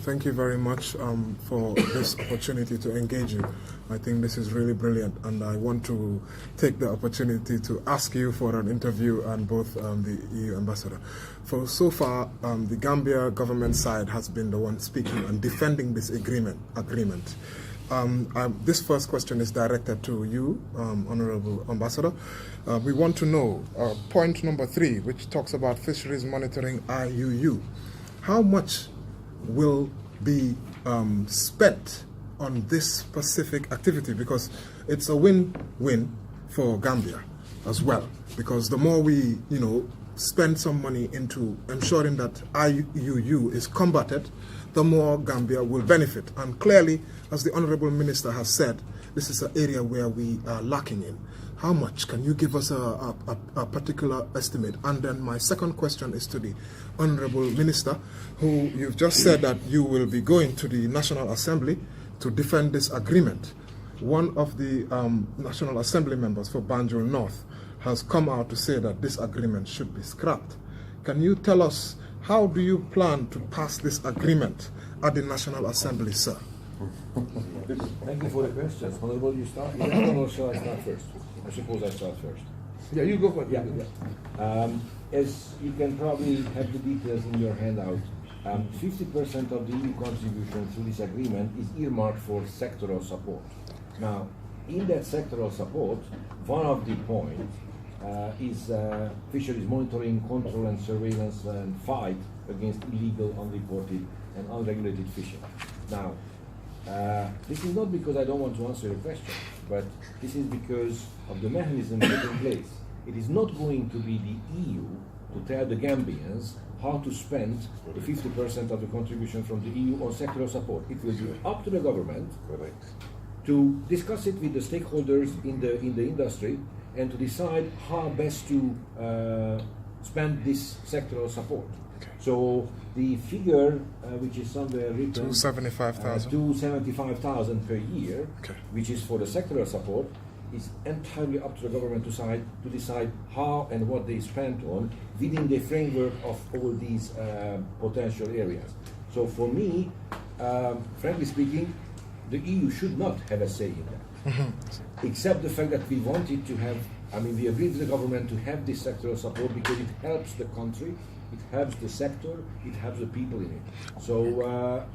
Thank you very much for this opportunity to engage you. I think this is really brilliant, and I want to take the opportunity to ask you for an interview and both the EU ambassador. For so far, the Gambia government side has been the one speaking and defending this agreement. This first question is directed to you, Honorable Ambassador. We want to know point number 3, which talks about fisheries monitoring IUU. How much will be spent on this specific activity? Because it's a win-win for Gambia as well. Because the more we, spend some money into ensuring that IUU is combated, the more Gambia will benefit. And clearly, as the Honorable Minister has said, this is an area where we are lacking in. How much? Can you give us a particular estimate? And then my second question is to the Honorable Minister, who you've just said that you will be going to the National Assembly to defend this agreement. One of the National Assembly members for Banjul North has come out to say that this agreement should be scrapped. Can you tell us, how do you plan to pass this agreement at the National Assembly, sir? Thank you for the question. Honorable, you start? Or shall I start first? I suppose I start first. Yeah, you go for it. Yeah. As you can probably have the details in your handout, 50% of the EU contribution through this agreement is earmarked for sectoral support. Now, in that sectoral support, one of the points is fisheries monitoring, control and surveillance and fight against illegal, unreported and unregulated fishing. Now, this is not because I don't want to answer your question, but this is because of the mechanism put in place. It is not going to be the EU to tell the Gambians how to spend the 50% of the contribution from the EU on sectoral support. It will be up to the government to discuss it with the stakeholders in the industry and to decide how best to spend this sectoral support. Okay. So the figure, which is somewhere written, 275,000 per year, okay, which is for the sectoral support, is entirely up to the government to decide how and what they spend on within the framework of all these potential areas. So for me, frankly speaking, the EU should not have a say in that, except the fact that we wanted to have, we agreed with the government to have this sectoral support because it helps the country, it helps the sector, it helps the people in it. So,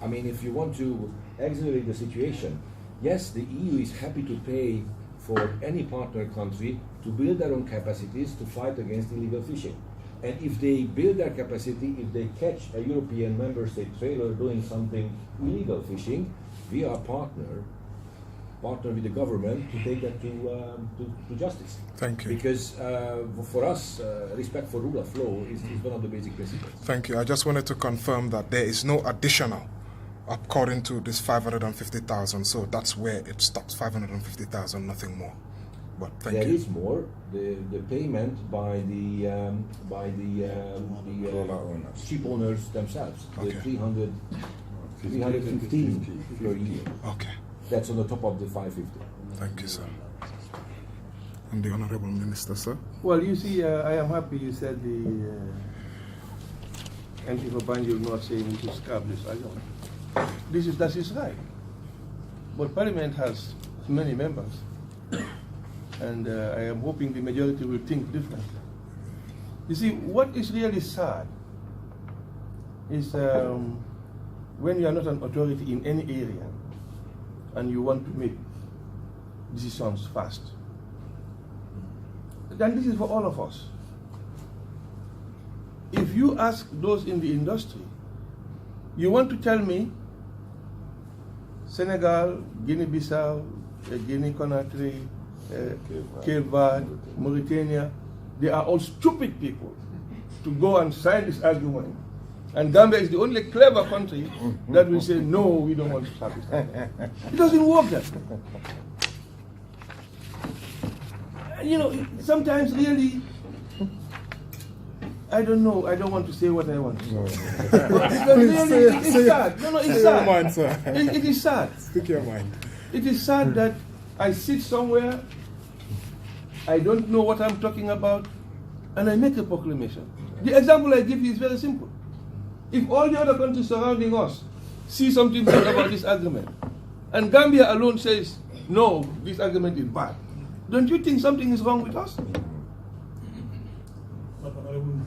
if you want to accelerate the situation, yes, the EU is happy to pay for any partner country to build their own capacities to fight against illegal fishing. And if they build their capacity, if they catch a European member state trailer doing something illegal fishing, we are partner with the government to take that to justice. Thank you. Because for us, respect for rule of law is one of the basic principles. Thank you. I just wanted to confirm that there is no additional according to this 550,000. So that's where it stops. 550,000, nothing more. But thank you. There is more. The payment by the ship owners themselves. Okay. The 315 per year. Okay. That's on the top of the 550. Thank you, sir. And the Honorable Minister, sir? Well, you see, I am happy you said the entry for Banjul North saying we should scrap this. That is right. But Parliament has many members. And I am hoping the majority will think differently. You see, what is really sad is when you are not an authority in any area and you want to make decisions fast. Then this is for all of us. If you ask those in the industry, you want to tell me Senegal, Guinea-Bissau, Guinea-Conakry, Cape Verde, Mauritania, they are all stupid people to go and sign this agreement. And Gambia is the only clever country that will say, no, we don't want to have it. It doesn't work that way. Sometimes really, I don't know, I don't want to say what I want to say. Because really, it's sad. No, it's sad. Your mind, sir. It is sad. Speak your mind. It is sad that I sit somewhere, I don't know what I'm talking about, and I make a proclamation. The example I give you is very simple. If all the other countries surrounding us see something good about this agreement, and Gambia alone says, no, this agreement is bad, don't you think something is wrong with us? But Honorable